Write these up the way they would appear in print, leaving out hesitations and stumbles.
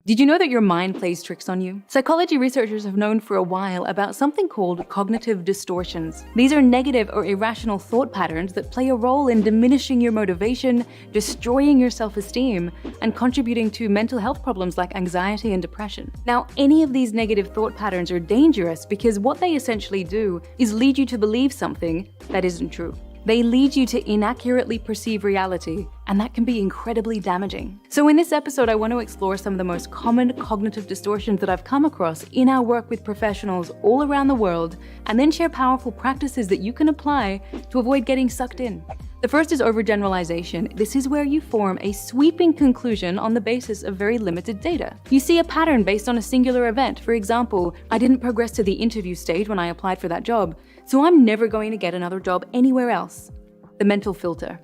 Did you know that your mind plays tricks on you? Psychology researchers have known for a while about something called cognitive distortions. These are negative or irrational thought patterns that play a role in diminishing your motivation, destroying your self-esteem, and contributing to mental health problems like anxiety and depression. Now, any of these negative thought patterns are dangerous because what they essentially do is lead you to believe something that isn't true. They lead you to inaccurately perceive reality, and that can be incredibly damaging. So in this episode, I want to explore some of the most common cognitive distortions that I've come across in our work with professionals all around the world, and then share powerful practices that you can apply to avoid getting sucked in. The first is overgeneralization. This is where you form a sweeping conclusion on the basis of very limited data. You see a pattern based on a singular event. For example, I didn't progress to the interview stage when I applied for that job, so I'm never going to get another job anywhere else. The mental filter.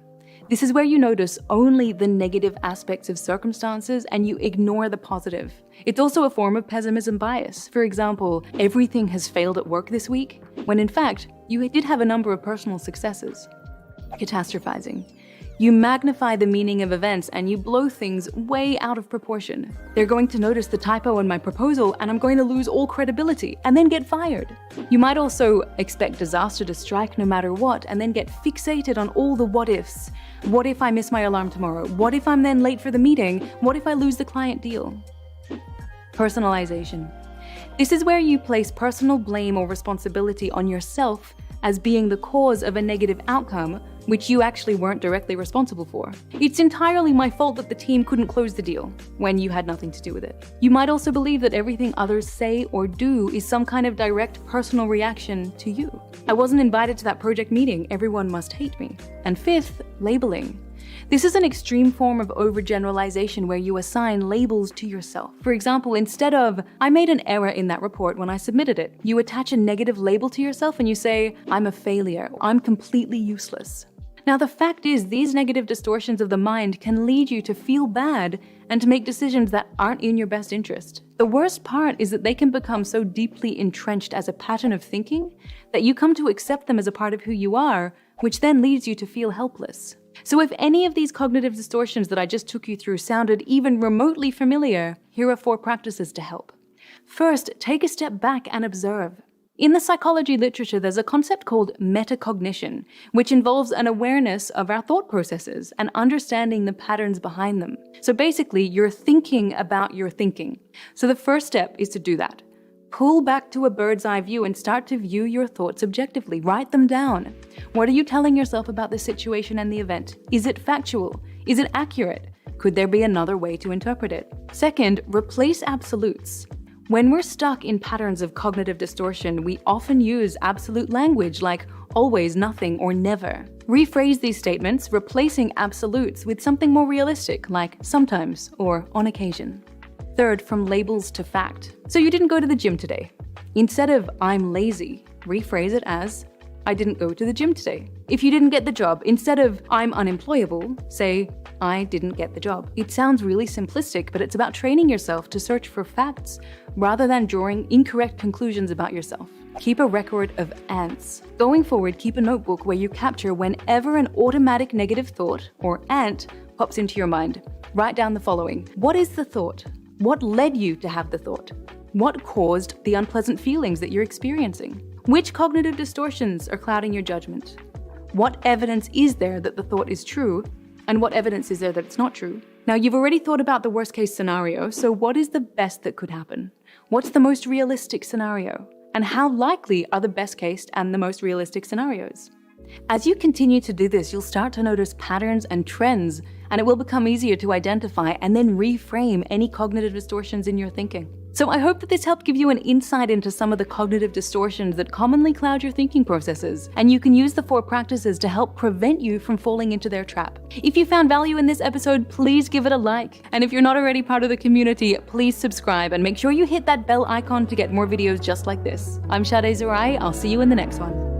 This is where you notice only the negative aspects of circumstances and you ignore the positive. It's also a form of pessimism bias. For example, everything has failed at work this week, when in fact, you did have a number of personal successes. Catastrophizing. You magnify the meaning of events and you blow things way out of proportion. They're going to notice the typo in my proposal and I'm going to lose all credibility and then get fired. You might also expect disaster to strike no matter what and then get fixated on all the what ifs. What if I miss my alarm tomorrow? What if I'm then late for the meeting? What if I lose the client deal? Personalization. This is where you place personal blame or responsibility on yourself as being the cause of a negative outcome, which you actually weren't directly responsible for. It's entirely my fault that the team couldn't close the deal, when you had nothing to do with it. You might also believe that everything others say or do is some kind of direct personal reaction to you. I wasn't invited to that project meeting, everyone must hate me. And fifth, labeling. This is an extreme form of overgeneralization where you assign labels to yourself. For example, instead of, I made an error in that report when I submitted it, you attach a negative label to yourself and you say, I'm a failure, I'm completely useless. Now, the fact is, these negative distortions of the mind can lead you to feel bad and to make decisions that aren't in your best interest. The worst part is that they can become so deeply entrenched as a pattern of thinking that you come to accept them as a part of who you are, which then leads you to feel helpless. So if any of these cognitive distortions that I just took you through sounded even remotely familiar, here are 4 practices to help. First, take a step back and observe. In the psychology literature, there's a concept called metacognition, which involves an awareness of our thought processes and understanding the patterns behind them. So basically, you're thinking about your thinking. So the first step is to do that. Pull back to a bird's eye view and start to view your thoughts objectively. Write them down. What are you telling yourself about the situation and the event? Is it factual? Is it accurate? Could there be another way to interpret it? Second, replace absolutes. When we're stuck in patterns of cognitive distortion, we often use absolute language like always, nothing, or never. Rephrase these statements, replacing absolutes with something more realistic like sometimes or on occasion. Third, from labels to fact. So you didn't go to the gym today. Instead of I'm lazy, rephrase it as I didn't go to the gym today. If you didn't get the job, instead of I'm unemployable, say I didn't get the job. It sounds really simplistic, but it's about training yourself to search for facts rather than drawing incorrect conclusions about yourself. Keep a record of ants. Going forward, keep a notebook where you capture whenever an automatic negative thought, or ant, pops into your mind. Write down the following. What is the thought? What led you to have the thought? What caused the unpleasant feelings that you're experiencing? Which cognitive distortions are clouding your judgment? What evidence is there that the thought is true? And what evidence is there that it's not true? Now, you've already thought about the worst case scenario, so what is the best that could happen? What's the most realistic scenario? And how likely are the best case and the most realistic scenarios? As you continue to do this, you'll start to notice patterns and trends, and it will become easier to identify and then reframe any cognitive distortions in your thinking. So I hope that this helped give you an insight into some of the cognitive distortions that commonly cloud your thinking processes, and you can use the 4 practices to help prevent you from falling into their trap. If you found value in this episode, please give it a like. And if you're not already part of the community, please subscribe and make sure you hit that bell icon to get more videos just like this. I'm Shadé Zahrai. I'll see you in the next one.